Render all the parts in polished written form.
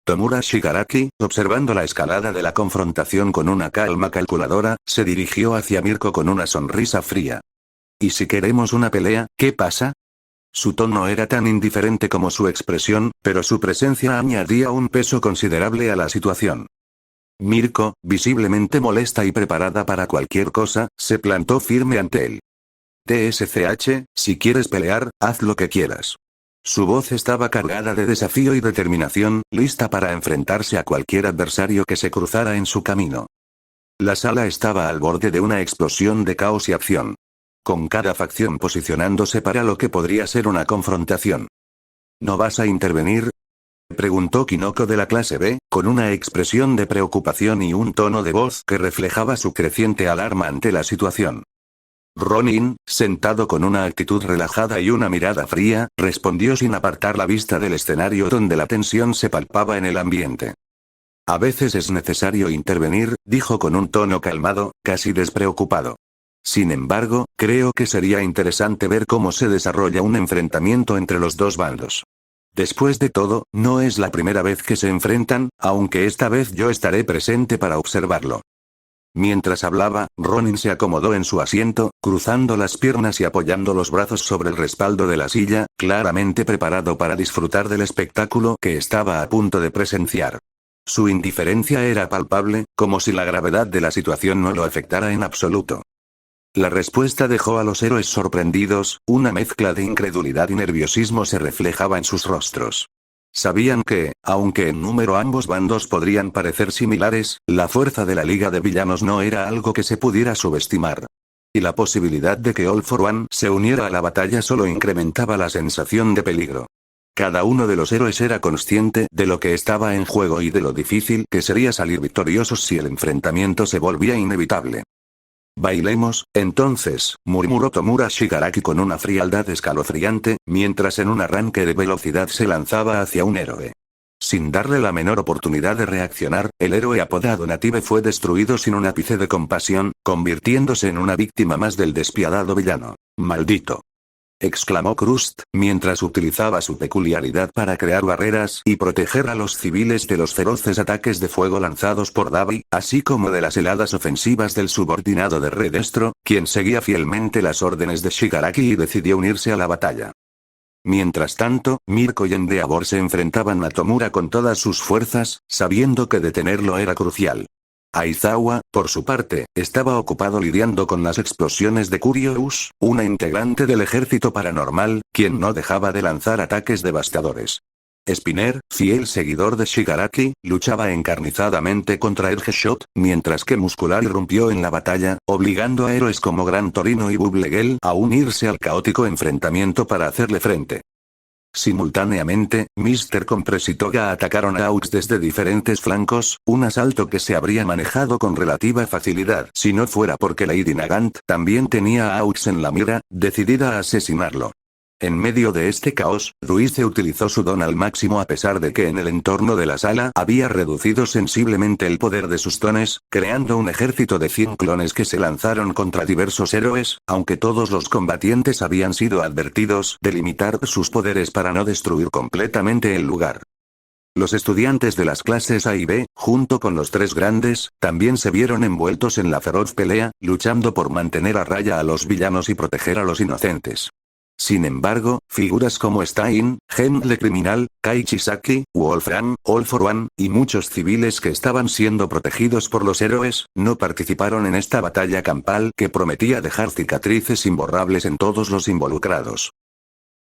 Tomura Shigaraki, observando la escalada de la confrontación con una calma calculadora, se dirigió hacia Mirko con una sonrisa fría. ¿Y si queremos una pelea, qué pasa? Su tono era tan indiferente como su expresión, pero su presencia añadía un peso considerable a la situación. Mirko, visiblemente molesta y preparada para cualquier cosa, se plantó firme ante él. TSCH, si quieres pelear, haz lo que quieras. Su voz estaba cargada de desafío y determinación, lista para enfrentarse a cualquier adversario que se cruzara en su camino. La sala estaba al borde de una explosión de caos y acción, con cada facción posicionándose para lo que podría ser una confrontación. ¿No vas a intervenir?, preguntó Kinoko de la clase B, con una expresión de preocupación y un tono de voz que reflejaba su creciente alarma ante la situación. Ronin, sentado con una actitud relajada y una mirada fría, respondió sin apartar la vista del escenario donde la tensión se palpaba en el ambiente. A veces es necesario intervenir, dijo con un tono calmado, casi despreocupado. Sin embargo, creo que sería interesante ver cómo se desarrolla un enfrentamiento entre los dos bandos. Después de todo, no es la primera vez que se enfrentan, aunque esta vez yo estaré presente para observarlo. Mientras hablaba, Ronin se acomodó en su asiento, cruzando las piernas y apoyando los brazos sobre el respaldo de la silla, claramente preparado para disfrutar del espectáculo que estaba a punto de presenciar. Su indiferencia era palpable, como si la gravedad de la situación no lo afectara en absoluto. La respuesta dejó a los héroes sorprendidos, una mezcla de incredulidad y nerviosismo se reflejaba en sus rostros. Sabían que, aunque en número ambos bandos podrían parecer similares, la fuerza de la Liga de Villanos no era algo que se pudiera subestimar. Y la posibilidad de que All for One se uniera a la batalla solo incrementaba la sensación de peligro. Cada uno de los héroes era consciente de lo que estaba en juego y de lo difícil que sería salir victoriosos si el enfrentamiento se volvía inevitable. Bailemos, entonces, murmuró Tomura Shigaraki con una frialdad escalofriante, mientras en un arranque de velocidad se lanzaba hacia un héroe. Sin darle la menor oportunidad de reaccionar, el héroe apodado Native fue destruido sin un ápice de compasión, convirtiéndose en una víctima más del despiadado villano. ¡Maldito!, exclamó Krust, mientras utilizaba su peculiaridad para crear barreras y proteger a los civiles de los feroces ataques de fuego lanzados por Dabi, así como de las heladas ofensivas del subordinado de Redestro, quien seguía fielmente las órdenes de Shigaraki y decidió unirse a la batalla. Mientras tanto, Mirko y Endeavor se enfrentaban a Tomura con todas sus fuerzas, sabiendo que detenerlo era crucial. Aizawa, por su parte, estaba ocupado lidiando con las explosiones de Curious, una integrante del ejército paranormal, quien no dejaba de lanzar ataques devastadores. Spinner, fiel seguidor de Shigaraki, luchaba encarnizadamente contra Ergeshot, mientras que Muscular irrumpió en la batalla, obligando a héroes como Gran Torino y Bublegel a unirse al caótico enfrentamiento para hacerle frente. Simultáneamente, Mr. Compress y Toga atacaron a Aux desde diferentes flancos, un asalto que se habría manejado con relativa facilidad si no fuera porque Lady Nagant también tenía a Aux en la mira, decidida a asesinarlo. En medio de este caos, Ruize utilizó su don al máximo a pesar de que en el entorno de la sala había reducido sensiblemente el poder de sus dones, creando un ejército de 100 clones que se lanzaron contra diversos héroes, aunque todos los combatientes habían sido advertidos de limitar sus poderes para no destruir completamente el lugar. Los estudiantes de las clases A y B, junto con los tres grandes, también se vieron envueltos en la feroz pelea, luchando por mantener a raya a los villanos y proteger a los inocentes. Sin embargo, figuras como Stein, Genle Criminal, Kai Chisaki, Wolfram, All for One, y muchos civiles que estaban siendo protegidos por los héroes, no participaron en esta batalla campal que prometía dejar cicatrices imborrables en todos los involucrados.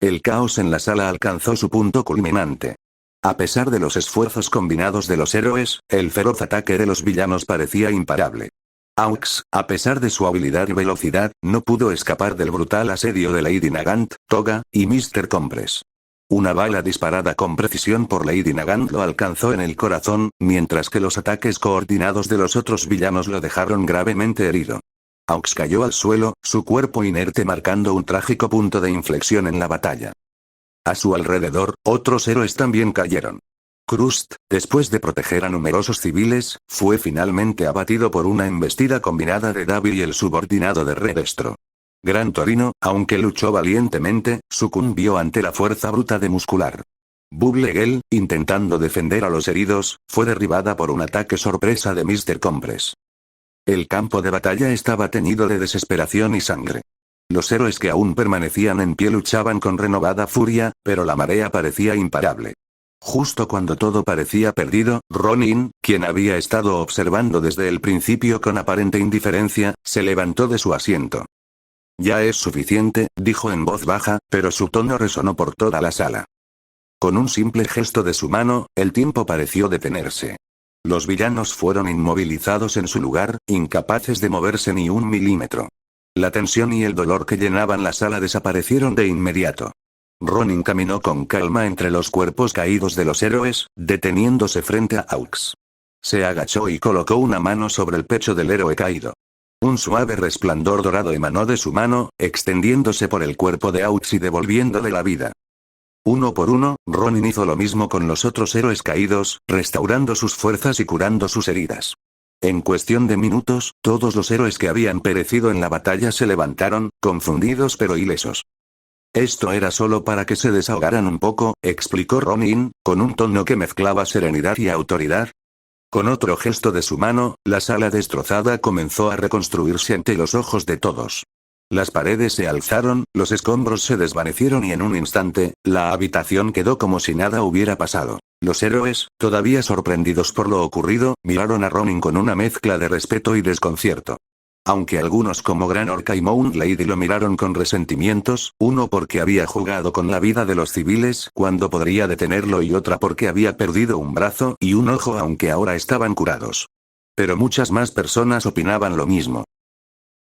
El caos en la sala alcanzó su punto culminante. A pesar de los esfuerzos combinados de los héroes, el feroz ataque de los villanos parecía imparable. Aux, a pesar de su habilidad y velocidad, no pudo escapar del brutal asedio de Lady Nagant, Toga, y Mr. Compress. Una bala disparada con precisión por Lady Nagant lo alcanzó en el corazón, mientras que los ataques coordinados de los otros villanos lo dejaron gravemente herido. Aux cayó al suelo, su cuerpo inerte marcando un trágico punto de inflexión en la batalla. A su alrededor, otros héroes también cayeron. Krust, después de proteger a numerosos civiles, fue finalmente abatido por una embestida combinada de Davi y el subordinado de Redestro. Gran Torino, aunque luchó valientemente, sucumbió ante la fuerza bruta de Muscular. Bubblegel, intentando defender a los heridos, fue derribada por un ataque sorpresa de Mr. Compress. El campo de batalla estaba teñido de desesperación y sangre. Los héroes que aún permanecían en pie luchaban con renovada furia, pero la marea parecía imparable. Justo cuando todo parecía perdido, Ronin, quien había estado observando desde el principio con aparente indiferencia, se levantó de su asiento. Ya es suficiente, dijo en voz baja, pero su tono resonó por toda la sala. Con un simple gesto de su mano, el tiempo pareció detenerse. Los villanos fueron inmovilizados en su lugar, incapaces de moverse ni un milímetro. La tensión y el dolor que llenaban la sala desaparecieron de inmediato. Ronin caminó con calma entre los cuerpos caídos de los héroes, deteniéndose frente a Aux. Se agachó y colocó una mano sobre el pecho del héroe caído. Un suave resplandor dorado emanó de su mano, extendiéndose por el cuerpo de Aux y devolviéndole la vida. Uno por uno, Ronin hizo lo mismo con los otros héroes caídos, restaurando sus fuerzas y curando sus heridas. En cuestión de minutos, todos los héroes que habían perecido en la batalla se levantaron, confundidos pero ilesos. Esto era solo para que se desahogaran un poco, explicó Ronin, con un tono que mezclaba serenidad y autoridad. Con otro gesto de su mano, la sala destrozada comenzó a reconstruirse ante los ojos de todos. Las paredes se alzaron, los escombros se desvanecieron y en un instante, la habitación quedó como si nada hubiera pasado. Los héroes, todavía sorprendidos por lo ocurrido, miraron a Ronin con una mezcla de respeto y desconcierto. Aunque algunos como Gran Orca y Moon Lady lo miraron con resentimientos, uno porque había jugado con la vida de los civiles cuando podría detenerlo y otra porque había perdido un brazo y un ojo aunque ahora estaban curados. Pero muchas más personas opinaban lo mismo.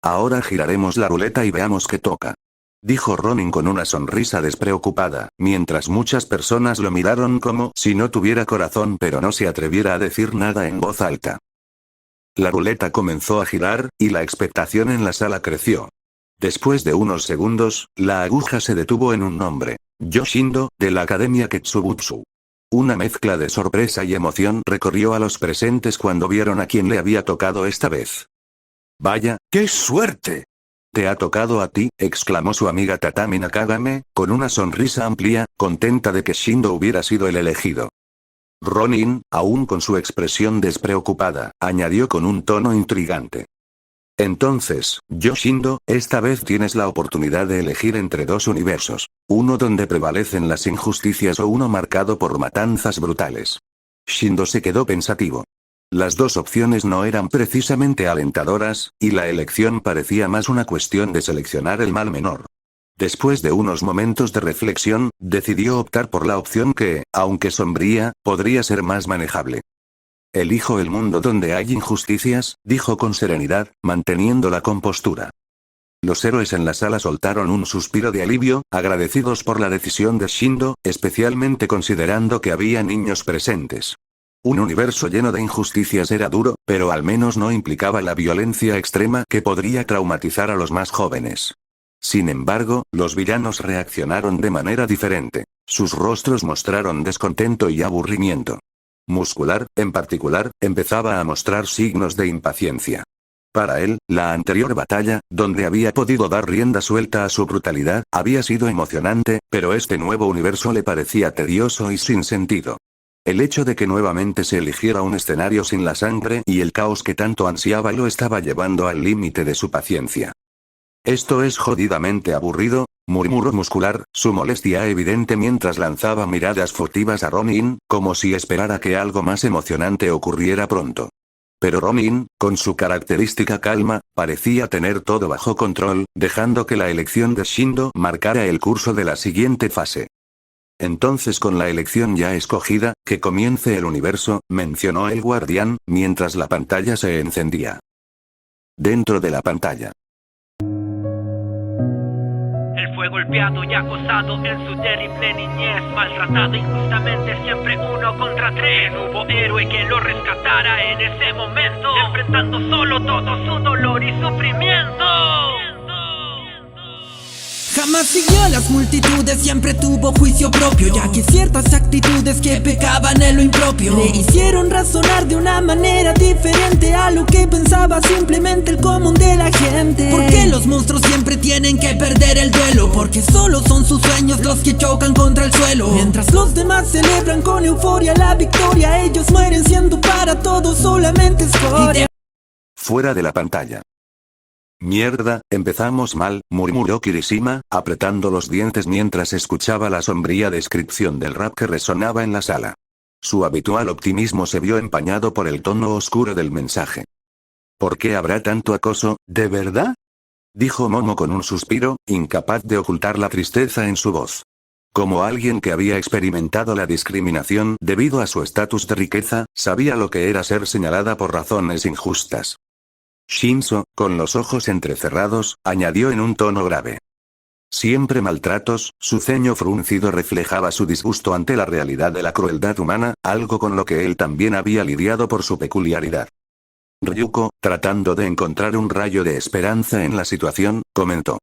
Ahora giraremos la ruleta y veamos qué toca. Dijo Ronin con una sonrisa despreocupada, mientras muchas personas lo miraron como si no tuviera corazón pero no se atreviera a decir nada en voz alta. La ruleta comenzó a girar, y la expectación en la sala creció. Después de unos segundos, la aguja se detuvo en un nombre. Yoshindo, de la Academia Ketsubutsu. Una mezcla de sorpresa y emoción recorrió a los presentes cuando vieron a quién le había tocado esta vez. ¡Vaya, qué suerte! «Te ha tocado a ti», exclamó su amiga Tatami Nakagame, con una sonrisa amplia, contenta de que Shindo hubiera sido el elegido. Ronin, aún con su expresión despreocupada, añadió con un tono intrigante. Entonces, Yoshindo, esta vez tienes la oportunidad de elegir entre dos universos. Uno donde prevalecen las injusticias o uno marcado por matanzas brutales. Shindo se quedó pensativo. Las dos opciones no eran precisamente alentadoras, y la elección parecía más una cuestión de seleccionar el mal menor. Después de unos momentos de reflexión, decidió optar por la opción que, aunque sombría, podría ser más manejable. Elijo el mundo donde hay injusticias, dijo con serenidad, manteniendo la compostura. Los héroes en la sala soltaron un suspiro de alivio, agradecidos por la decisión de Shindo, especialmente considerando que había niños presentes. Un universo lleno de injusticias era duro, pero al menos no implicaba la violencia extrema que podría traumatizar a los más jóvenes. Sin embargo, los villanos reaccionaron de manera diferente. Sus rostros mostraron descontento y aburrimiento. Muscular, en particular, empezaba a mostrar signos de impaciencia. Para él, la anterior batalla, donde había podido dar rienda suelta a su brutalidad, había sido emocionante, pero este nuevo universo le parecía tedioso y sin sentido. El hecho de que nuevamente se eligiera un escenario sin la sangre y el caos que tanto ansiaba lo estaba llevando al límite de su paciencia. Esto es jodidamente aburrido, murmuró Muscular, su molestia evidente mientras lanzaba miradas furtivas a Ronin, como si esperara que algo más emocionante ocurriera pronto. Pero Ronin, con su característica calma, parecía tener todo bajo control, dejando que la elección de Shindo marcara el curso de la siguiente fase. Entonces con la elección ya escogida, que comience el universo, mencionó el guardián, mientras la pantalla se encendía. Dentro de la pantalla. Él fue golpeado y acosado en su terrible niñez, maltratado injustamente, siempre uno contra tres. No hubo héroe que lo rescatara en ese momento, enfrentando solo todo su dolor y sufrimiento. Jamás siguió a las multitudes, siempre tuvo juicio propio, ya que ciertas actitudes que pecaban en lo impropio le hicieron razonar de una manera diferente a lo que pensaba simplemente el común de la gente. Porque los monstruos siempre tienen que perder el duelo, porque solo son sus sueños los que chocan contra el suelo. Mientras los demás celebran con euforia la victoria, ellos mueren siendo para todos solamente escoria. Fuera de la pantalla. Mierda, empezamos mal, murmuró Kirishima, apretando los dientes mientras escuchaba la sombría descripción del rap que resonaba en la sala. Su habitual optimismo se vio empañado por el tono oscuro del mensaje. ¿Por qué habrá tanto acoso, de verdad?, dijo Momo con un suspiro, incapaz de ocultar la tristeza en su voz. Como alguien que había experimentado la discriminación debido a su estatus de riqueza, sabía lo que era ser señalada por razones injustas. Shinzo, con los ojos entrecerrados, añadió en un tono grave. Siempre maltratos, su ceño fruncido reflejaba su disgusto ante la realidad de la crueldad humana, algo con lo que él también había lidiado por su peculiaridad. Ryuko, tratando de encontrar un rayo de esperanza en la situación, comentó.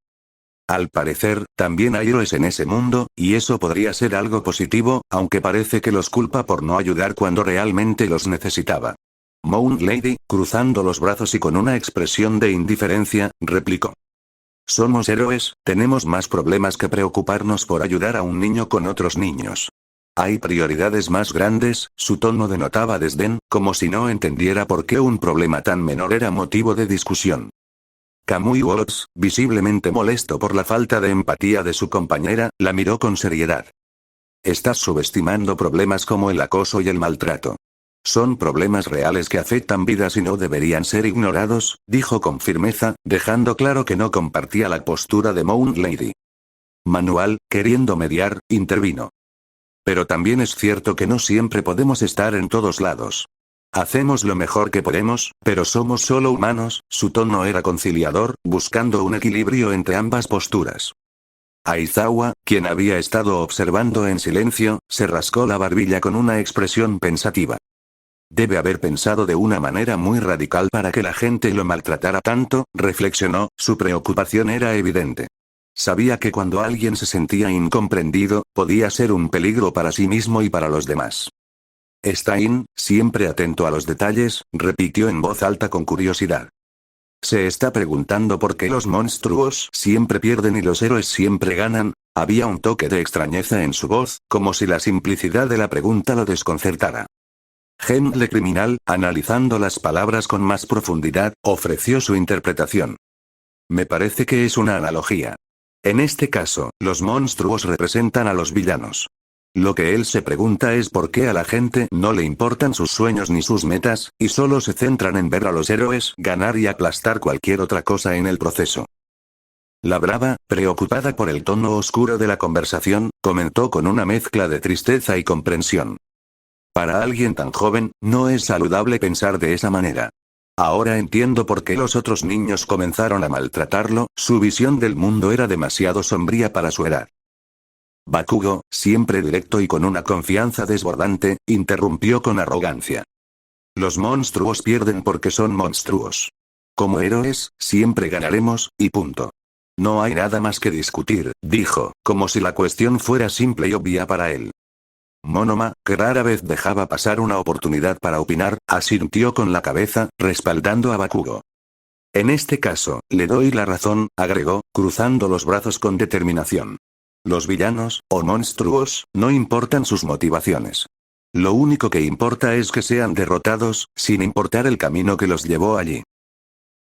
Al parecer, también hay héroes en ese mundo, y eso podría ser algo positivo, aunque parece que los culpa por no ayudar cuando realmente los necesitaba. Moon Lady, cruzando los brazos y con una expresión de indiferencia, replicó. Somos héroes, tenemos más problemas que preocuparnos por ayudar a un niño con otros niños. Hay prioridades más grandes, su tono denotaba desdén, como si no entendiera por qué un problema tan menor era motivo de discusión. Kamui Watts, visiblemente molesto por la falta de empatía de su compañera, la miró con seriedad. Estás subestimando problemas como el acoso y el maltrato. Son problemas reales que afectan vidas y no deberían ser ignorados, dijo con firmeza, dejando claro que no compartía la postura de Moon Lady. Manual, queriendo mediar, intervino. Pero también es cierto que no siempre podemos estar en todos lados. Hacemos lo mejor que podemos, pero somos solo humanos, su tono era conciliador, buscando un equilibrio entre ambas posturas. Aizawa, quien había estado observando en silencio, se rascó la barbilla con una expresión pensativa. Debe haber pensado de una manera muy radical para que la gente lo maltratara tanto, reflexionó, su preocupación era evidente. Sabía que cuando alguien se sentía incomprendido, podía ser un peligro para sí mismo y para los demás. Stein, siempre atento a los detalles, repitió en voz alta con curiosidad. Se está preguntando por qué los monstruos siempre pierden y los héroes siempre ganan. Había un toque de extrañeza en su voz, como si la simplicidad de la pregunta lo desconcertara. Gentle Criminal, analizando las palabras con más profundidad, ofreció su interpretación. Me parece que es una analogía. En este caso, los monstruos representan a los villanos. Lo que él se pregunta es por qué a la gente no le importan sus sueños ni sus metas, y solo se centran en ver a los héroes ganar y aplastar cualquier otra cosa en el proceso. La brava, preocupada por el tono oscuro de la conversación, comentó con una mezcla de tristeza y comprensión. Para alguien tan joven, no es saludable pensar de esa manera. Ahora entiendo por qué los otros niños comenzaron a maltratarlo, su visión del mundo era demasiado sombría para su edad. Bakugo, siempre directo y con una confianza desbordante, interrumpió con arrogancia. Los monstruos pierden porque son monstruos. Como héroes, siempre ganaremos, y punto. No hay nada más que discutir, dijo, como si la cuestión fuera simple y obvia para él. Monoma, que rara vez dejaba pasar una oportunidad para opinar, asintió con la cabeza, respaldando a Bakugo. En este caso, le doy la razón, agregó, cruzando los brazos con determinación. Los villanos, o monstruos, no importan sus motivaciones. Lo único que importa es que sean derrotados, sin importar el camino que los llevó allí.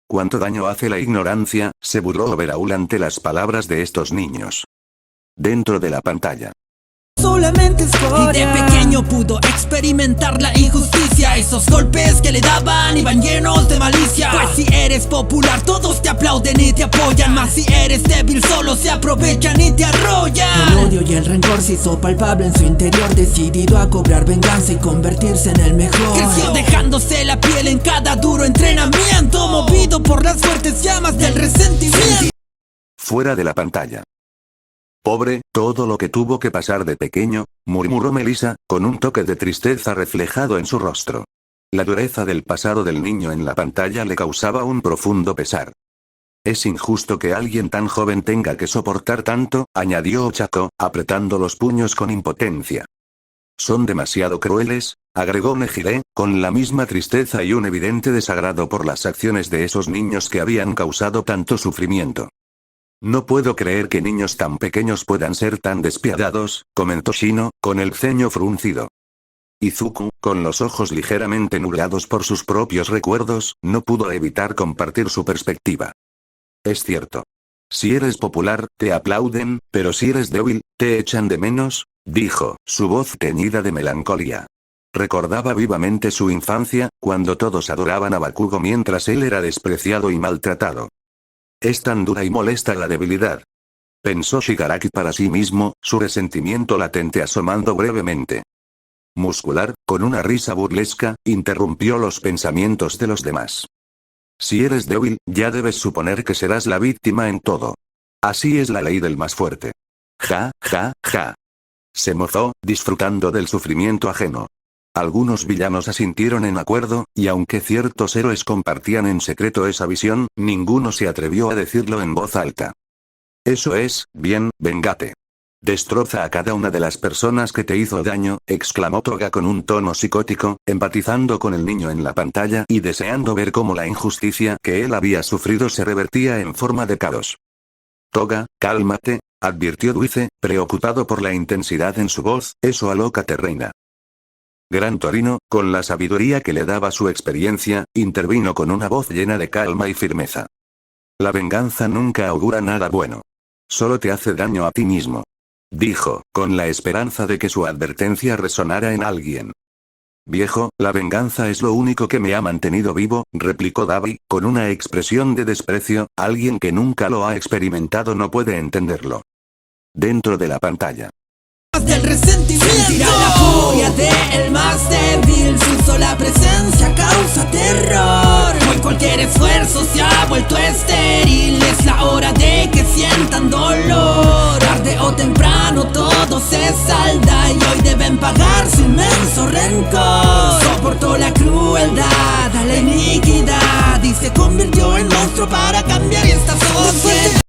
¿Cuánto daño hace la ignorancia?, se burló Overhaul ante las palabras de estos niños. Dentro de la pantalla. Solamente escoria. Y de pequeño pudo experimentar la injusticia. Esos golpes que le daban iban llenos de malicia. Pues si eres popular todos te aplauden y te apoyan. Mas si eres débil solo se aprovechan y te arrollan. El odio y el rencor se hizo palpable en su interior, decidido a cobrar venganza y convertirse en el mejor. Creció dejándose la piel en cada duro entrenamiento, movido por las fuertes llamas del resentimiento. Fuera de la pantalla. Pobre, todo lo que tuvo que pasar de pequeño, murmuró Melissa, con un toque de tristeza reflejado en su rostro. La dureza del pasado del niño en la pantalla le causaba un profundo pesar. Es injusto que alguien tan joven tenga que soportar tanto, añadió Ochako, apretando los puños con impotencia. Son demasiado crueles, agregó Nejire, con la misma tristeza y un evidente desagrado por las acciones de esos niños que habían causado tanto sufrimiento. No puedo creer que niños tan pequeños puedan ser tan despiadados, comentó Shino, con el ceño fruncido. Izuku, con los ojos ligeramente nublados por sus propios recuerdos, no pudo evitar compartir su perspectiva. Es cierto. Si eres popular, te aplauden, pero si eres débil, te echan de menos, dijo, su voz teñida de melancolía. Recordaba vivamente su infancia, cuando todos adoraban a Bakugo mientras él era despreciado y maltratado. Es tan dura y molesta la debilidad. Pensó Shigaraki para sí mismo, su resentimiento latente asomando brevemente. Muscular, con una risa burlesca, interrumpió los pensamientos de los demás. Si eres débil, ya debes suponer que serás la víctima en todo. Así es la ley del más fuerte. Ja, ja, ja. Se mozó, disfrutando del sufrimiento ajeno. Algunos villanos asintieron en acuerdo, y aunque ciertos héroes compartían en secreto esa visión, ninguno se atrevió a decirlo en voz alta. Eso es, bien, véngate. Destroza a cada una de las personas que te hizo daño, exclamó Toga con un tono psicótico, empatizando con el niño en la pantalla y deseando ver cómo la injusticia que él había sufrido se revertía en forma de caos. Toga, cálmate, advirtió Dulce, preocupado por la intensidad en su voz, eso alócate reina. Gran Torino, con la sabiduría que le daba su experiencia, intervino con una voz llena de calma y firmeza. La venganza nunca augura nada bueno. Solo te hace daño a ti mismo. Dijo, con la esperanza de que su advertencia resonara en alguien. Viejo, la venganza es lo único que me ha mantenido vivo, replicó Dabi, con una expresión de desprecio, alguien que nunca lo ha experimentado no puede entenderlo. Dentro de la pantalla. Del resentimiento. Sentirá la furia del más débil, su sola presencia causa terror. Hoy cualquier esfuerzo se ha vuelto estéril, es la hora de que sientan dolor. Tarde o temprano todo se salda y hoy deben pagar su inmenso rencor. Soportó la crueldad, a la iniquidad y se convirtió en monstruo para cambiar esta sociedad.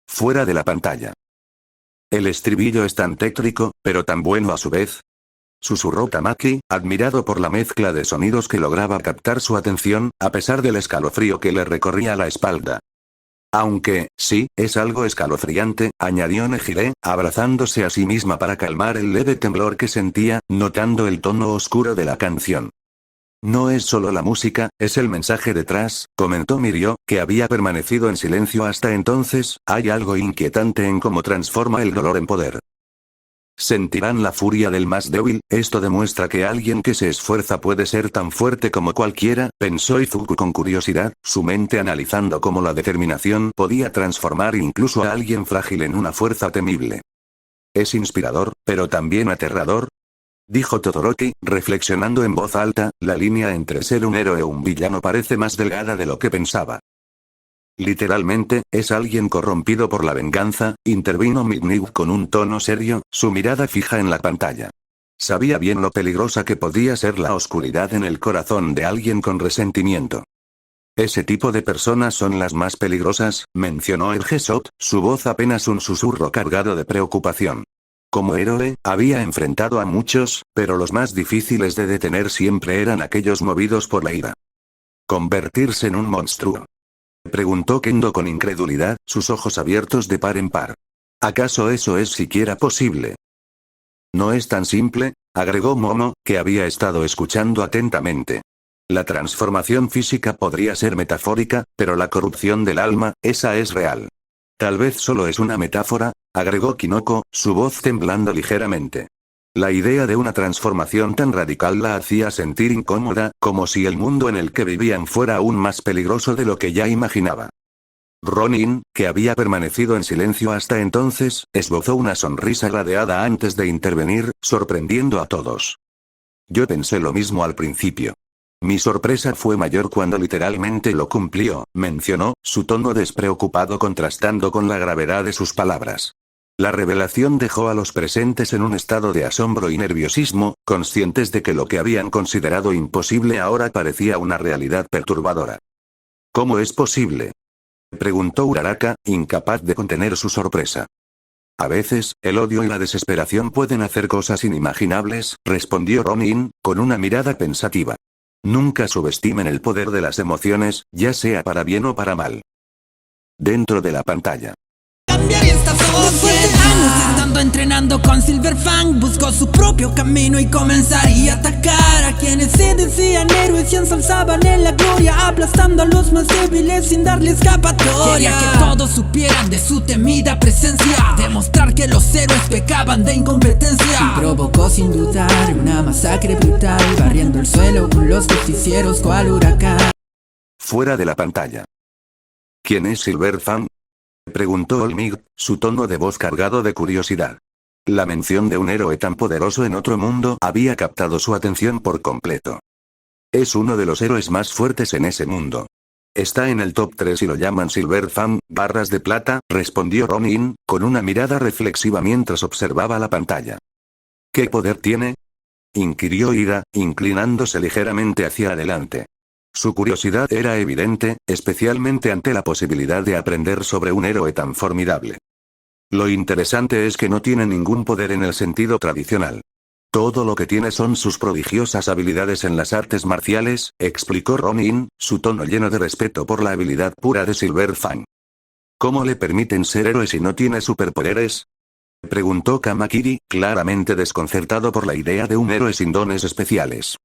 Fuera de la pantalla. El estribillo es tan tétrico, pero tan bueno a su vez. Susurró Tamaki, admirado por la mezcla de sonidos que lograba captar su atención, a pesar del escalofrío que le recorría la espalda. Aunque, sí, es algo escalofriante, añadió Nejire, abrazándose a sí misma para calmar el leve temblor que sentía, notando el tono oscuro de la canción. No es solo la música, es el mensaje detrás, comentó Mirio, que había permanecido en silencio hasta entonces, hay algo inquietante en cómo transforma el dolor en poder. Sentirán la furia del más débil, esto demuestra que alguien que se esfuerza puede ser tan fuerte como cualquiera, pensó Izuku con curiosidad, su mente analizando cómo la determinación podía transformar incluso a alguien frágil en una fuerza temible. Es inspirador, pero también aterrador, dijo Todoroki, reflexionando en voz alta, la línea entre ser un héroe o un villano parece más delgada de lo que pensaba. Literalmente, es alguien corrompido por la venganza, intervino Midnight con un tono serio, su mirada fija en la pantalla. Sabía bien lo peligrosa que podía ser la oscuridad en el corazón de alguien con resentimiento. Ese tipo de personas son las más peligrosas, mencionó el Gesot, su voz apenas un susurro cargado de preocupación. Como héroe, había enfrentado a muchos, pero los más difíciles de detener siempre eran aquellos movidos por la ira. ¿Convertirse en un monstruo?, preguntó Kendo con incredulidad, sus ojos abiertos de par en par. ¿Acaso eso es siquiera posible? No es tan simple, agregó Momo, que había estado escuchando atentamente. La transformación física podría ser metafórica, pero la corrupción del alma, esa es real. Tal vez solo es una metáfora, agregó Kinoko, su voz temblando ligeramente. La idea de una transformación tan radical la hacía sentir incómoda, como si el mundo en el que vivían fuera aún más peligroso de lo que ya imaginaba. Ronin, que había permanecido en silencio hasta entonces, esbozó una sonrisa ladeada antes de intervenir, sorprendiendo a todos. Yo pensé lo mismo al principio. Mi sorpresa fue mayor cuando literalmente lo cumplió, mencionó, su tono despreocupado contrastando con la gravedad de sus palabras. La revelación dejó a los presentes en un estado de asombro y nerviosismo, conscientes de que lo que habían considerado imposible ahora parecía una realidad perturbadora. ¿Cómo es posible? Preguntó Uraraka, incapaz de contener su sorpresa. A veces, el odio y la desesperación pueden hacer cosas inimaginables, respondió Ronin, con una mirada pensativa. Nunca subestimen el poder de las emociones, ya sea para bien o para mal. Dentro de la pantalla. Cambiar esta sociedad. Después de años estando entrenando con Silverfang, buscó su propio camino y comenzaría a atacar a quienes se decían héroes y ensalzaban en la gloria, aplastando a los más débiles sin darle escapatoria. Quería que todos supieran de su temida presencia, demostrar que los héroes pecaban de incompetencia, y provocó sin dudar una masacre brutal, barriendo el suelo con los justicieros cual huracán. Fuera de la pantalla. ¿Quién es Silverfang?, preguntó Olmig, su tono de voz cargado de curiosidad. La mención de un héroe tan poderoso en otro mundo había captado su atención por completo. Es uno de los héroes más fuertes en ese mundo. Está en el top 3 y lo llaman Silverfang, barras de plata, respondió Ronin, con una mirada reflexiva mientras observaba la pantalla. ¿Qué poder tiene?, inquirió Ira, inclinándose ligeramente hacia adelante. Su curiosidad era evidente, especialmente ante la posibilidad de aprender sobre un héroe tan formidable. Lo interesante es que no tiene ningún poder en el sentido tradicional. Todo lo que tiene son sus prodigiosas habilidades en las artes marciales, explicó Ronin, su tono lleno de respeto por la habilidad pura de Silverfang. ¿Cómo le permiten ser héroe si no tiene superpoderes?, preguntó Kamakiri, claramente desconcertado por la idea de un héroe sin dones especiales.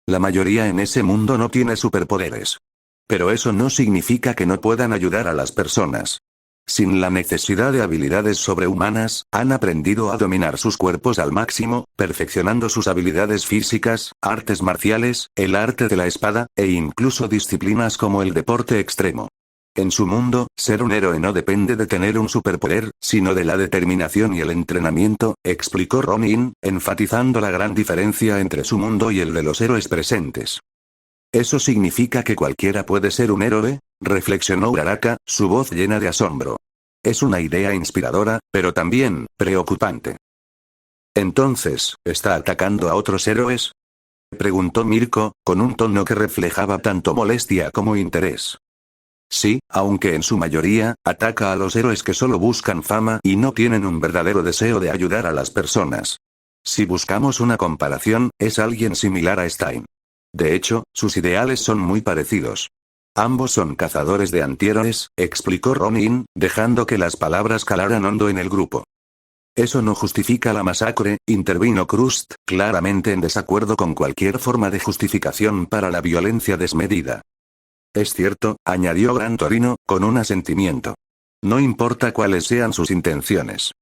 La mayoría en ese mundo no tiene superpoderes. Pero eso no significa que no puedan ayudar a las personas. Sin la necesidad de habilidades sobrehumanas, han aprendido a dominar sus cuerpos al máximo, perfeccionando sus habilidades físicas, artes marciales, el arte de la espada, e incluso disciplinas como el deporte extremo. En su mundo, ser un héroe no depende de tener un superpoder, sino de la determinación y el entrenamiento, explicó Ronin, enfatizando la gran diferencia entre su mundo y el de los héroes presentes. ¿Eso significa que cualquiera puede ser un héroe?, reflexionó Uraraka, su voz llena de asombro. Es una idea inspiradora, pero también preocupante. Entonces, ¿está atacando a otros héroes?, preguntó Mirko, con un tono que reflejaba tanto molestia como interés. Sí, aunque en su mayoría, ataca a los héroes que solo buscan fama y no tienen un verdadero deseo de ayudar a las personas. Si buscamos una comparación, es alguien similar a Stein. De hecho, sus ideales son muy parecidos. Ambos son cazadores de antihéroes, explicó Ronin, dejando que las palabras calaran hondo en el grupo. Eso no justifica la masacre, intervino Krust, claramente en desacuerdo con cualquier forma de justificación para la violencia desmedida. Es cierto, añadió Gran Torino, con un asentimiento. No importa cuáles sean sus intenciones.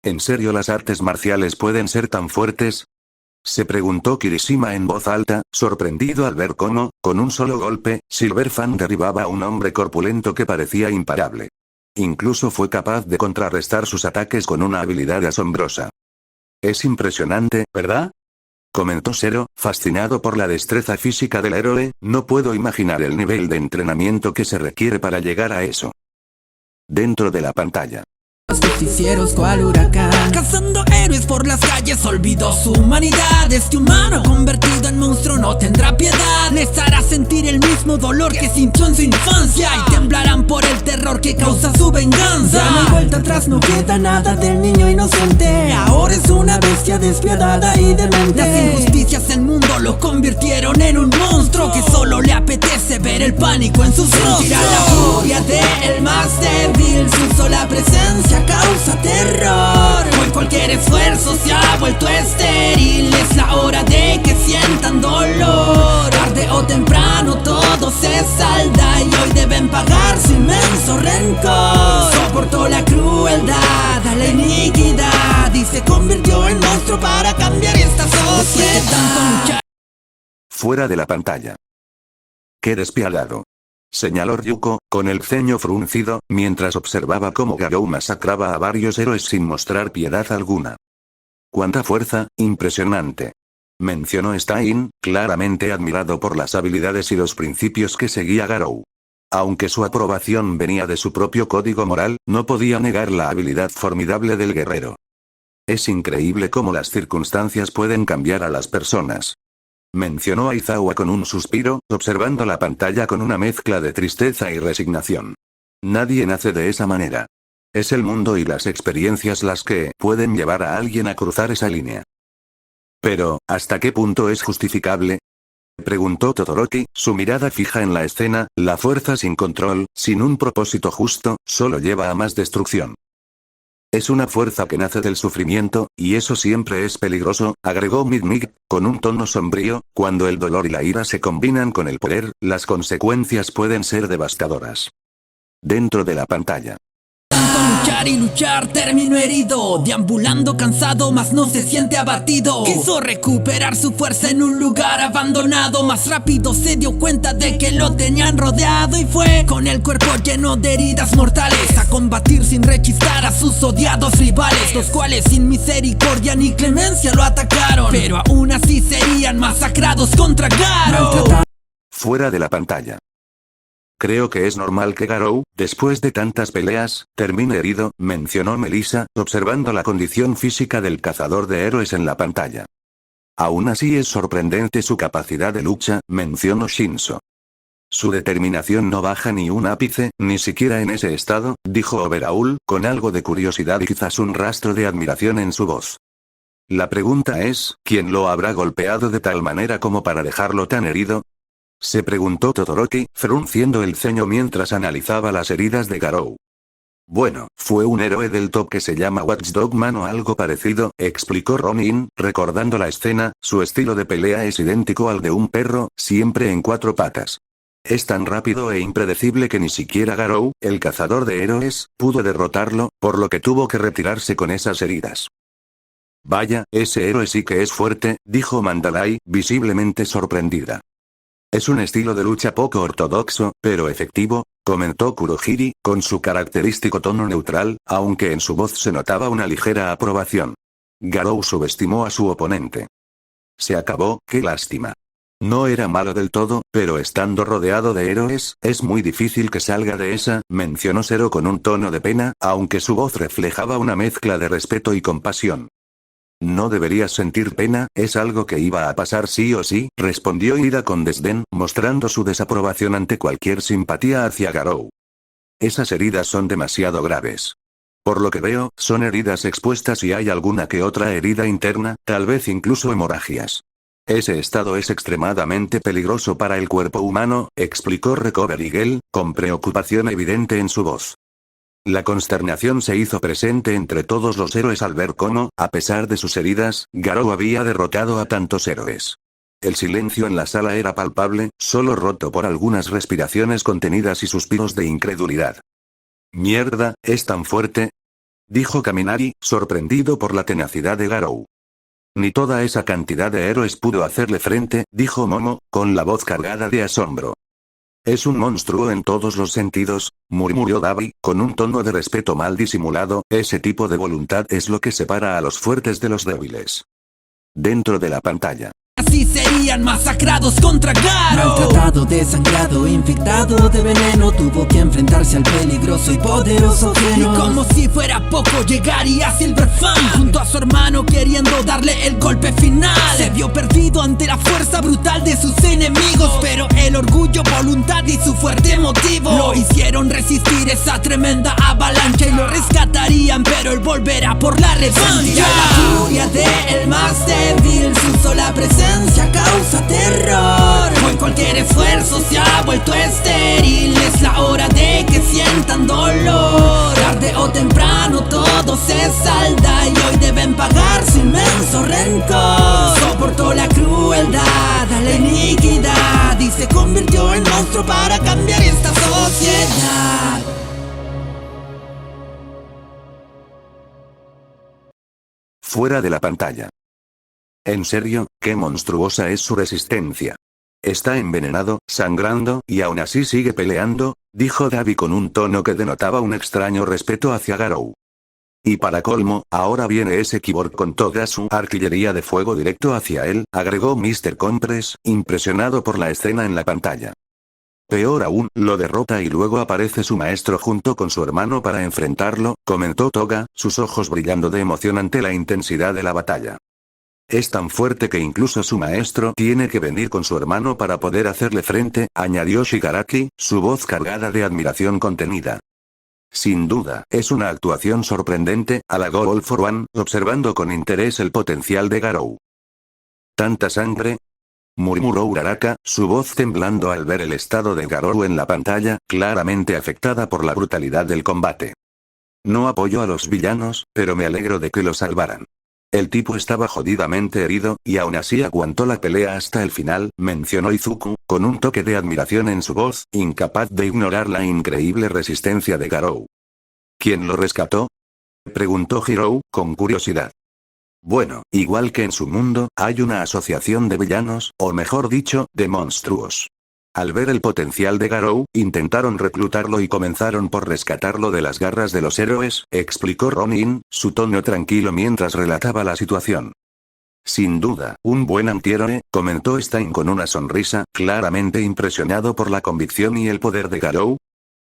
¿En serio las artes marciales pueden ser tan fuertes?, se preguntó Kirishima en voz alta, sorprendido al ver cómo, con un solo golpe, Silverfang derribaba a un hombre corpulento que parecía imparable. Incluso fue capaz de contrarrestar sus ataques con una habilidad asombrosa. Es impresionante, ¿verdad?, comentó Zero, fascinado por la destreza física del héroe. No puedo imaginar el nivel de entrenamiento que se requiere para llegar a eso. Dentro de la pantalla. Los justicieros cual huracán, cazando héroes por las calles, olvidó su humanidad. Este humano convertido en monstruo no tendrá piedad. Les hará sentir el mismo dolor que sintió en su infancia, y temblarán por el terror que causa su venganza. Ya no hay vuelta atrás, no queda nada del niño inocente. Ahora es una bestia despiadada y demente. Las injusticias del mundo lo convirtieron en un monstruo que solo le apetece ver el pánico en sus rostros. Sentirá la furia del más débil, su sola presencia causa terror. Hoy cualquier esfuerzo se ha vuelto estéril. Es la hora de que sientan dolor. Tarde o temprano todo se salda, y hoy deben pagar su inmenso rencor. Soportó la crueldad, a la iniquidad, y se convirtió en monstruo para cambiar esta sociedad. Fuera de la pantalla. ¡Qué despiadado!, señaló Ryuko, con el ceño fruncido, mientras observaba cómo Garou masacraba a varios héroes sin mostrar piedad alguna. ¡Cuánta fuerza, impresionante!, mencionó Stein, claramente admirado por las habilidades y los principios que seguía Garou. Aunque su aprobación venía de su propio código moral, no podía negar la habilidad formidable del guerrero. Es increíble cómo las circunstancias pueden cambiar a las personas, mencionó Aizawa con un suspiro, observando la pantalla con una mezcla de tristeza y resignación. Nadie nace de esa manera. Es el mundo y las experiencias las que pueden llevar a alguien a cruzar esa línea. Pero, ¿hasta qué punto es justificable? Preguntó Todoroki, su mirada fija en la escena. La fuerza sin control, sin un propósito justo, solo lleva a más destrucción. Es una fuerza que nace del sufrimiento, y eso siempre es peligroso, agregó Mig, con un tono sombrío. Cuando el dolor y la ira se combinan con el poder, las consecuencias pueden ser devastadoras. Dentro de la pantalla. Luchar y luchar, terminó herido, deambulando cansado, mas no se siente abatido. Quiso recuperar su fuerza en un lugar abandonado, más rápido se dio cuenta de que lo tenían rodeado y fue con el cuerpo lleno de heridas mortales a combatir sin rechistar a sus odiados rivales, los cuales sin misericordia ni clemencia lo atacaron, pero aún así serían masacrados contra Garou. Fuera de la pantalla. Creo que es normal que Garou, después de tantas peleas, termine herido, mencionó Melissa, observando la condición física del cazador de héroes en la pantalla. Aún así es sorprendente su capacidad de lucha, mencionó Shinso. Su determinación no baja ni un ápice, ni siquiera en ese estado, dijo Overhaul, con algo de curiosidad y quizás un rastro de admiración en su voz. La pregunta es, ¿quién lo habrá golpeado de tal manera como para dejarlo tan herido? Se preguntó Todoroki, frunciendo el ceño mientras analizaba las heridas de Garou. Bueno, fue un héroe del top que se llama Watchdog Man o algo parecido, explicó Ronin, recordando la escena. Su estilo de pelea es idéntico al de un perro, siempre en 4 patas. Es tan rápido e impredecible que ni siquiera Garou, el cazador de héroes, pudo derrotarlo, por lo que tuvo que retirarse con esas heridas. Vaya, ese héroe sí que es fuerte, dijo Mandalay, visiblemente sorprendida. Es un estilo de lucha poco ortodoxo, pero efectivo, comentó Kurohiri, con su característico tono neutral, aunque en su voz se notaba una ligera aprobación. Garou subestimó a su oponente. Se acabó, qué lástima. No era malo del todo, pero estando rodeado de héroes, es muy difícil que salga de esa, mencionó Zero con un tono de pena, aunque su voz reflejaba una mezcla de respeto y compasión. No deberías sentir pena, es algo que iba a pasar sí o sí, respondió Ida con desdén, mostrando su desaprobación ante cualquier simpatía hacia Garou. Esas heridas son demasiado graves. Por lo que veo, son heridas expuestas y hay alguna que otra herida interna, tal vez incluso hemorragias. Ese estado es extremadamente peligroso para el cuerpo humano, explicó Recovery Girl, con preocupación evidente en su voz. La consternación se hizo presente entre todos los héroes al ver cómo, a pesar de sus heridas, Garou había derrotado a tantos héroes. El silencio en la sala era palpable, solo roto por algunas respiraciones contenidas y suspiros de incredulidad. «Mierda, ¿es tan fuerte?», dijo Kaminari, sorprendido por la tenacidad de Garou. «Ni toda esa cantidad de héroes pudo hacerle frente», dijo Momo, con la voz cargada de asombro. «Es un monstruo en todos los sentidos», murmuró Davi, con un tono de respeto mal disimulado. «Ese tipo de voluntad es lo que separa a los fuertes de los débiles». Dentro de la pantalla. Así serían masacrados contra Garou. Maltratado, desangrado, infectado de veneno, tuvo que enfrentarse al peligroso y poderoso Genos. Y como si fuera poco, llegaría Silverfang junto a su hermano queriendo darle el golpe final. Se vio perdido ante la fuerza brutal de sus enemigos, pero el orgullo, voluntad y su fuerte motivo lo hicieron resistir esa tremenda avalancha y lo rescatarían, pero él volverá por la revancha. La furia del más débil, su sola presencia causa terror. Hoy cualquier esfuerzo se ha vuelto estéril. Es la hora de que sientan dolor. Tarde o temprano todo se salda y hoy deben pagar su inmenso rencor. Soportó la crueldad, la iniquidad y se convirtió en monstruo para cambiar esta sociedad. Fuera de la pantalla. En serio, qué monstruosa es su resistencia. Está envenenado, sangrando, y aún así sigue peleando, dijo Davi con un tono que denotaba un extraño respeto hacia Garou. Y para colmo, ahora viene ese Cyborg con toda su artillería de fuego directo hacia él, agregó Mr. Compress, impresionado por la escena en la pantalla. Peor aún, lo derrota y luego aparece su maestro junto con su hermano para enfrentarlo, comentó Toga, sus ojos brillando de emoción ante la intensidad de la batalla. Es tan fuerte que incluso su maestro tiene que venir con su hermano para poder hacerle frente, añadió Shigaraki, su voz cargada de admiración contenida. Sin duda, es una actuación sorprendente, halagó All for One, observando con interés el potencial de Garou. ¿Tanta sangre?, murmuró Uraraka, su voz temblando al ver el estado de Garou en la pantalla, claramente afectada por la brutalidad del combate. No apoyo a los villanos, pero me alegro de que lo salvaran. El tipo estaba jodidamente herido, y aún así aguantó la pelea hasta el final, mencionó Izuku, con un toque de admiración en su voz, incapaz de ignorar la increíble resistencia de Garou. ¿Quién lo rescató?, preguntó Hirou, con curiosidad. Bueno, igual que en su mundo, hay una asociación de villanos, o mejor dicho, de monstruos. Al ver el potencial de Garou, intentaron reclutarlo y comenzaron por rescatarlo de las garras de los héroes, explicó Ronin, su tono tranquilo mientras relataba la situación. Sin duda, un buen antihéroe, comentó Stein con una sonrisa, claramente impresionado por la convicción y el poder de Garou.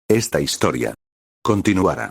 Esta historia continuará.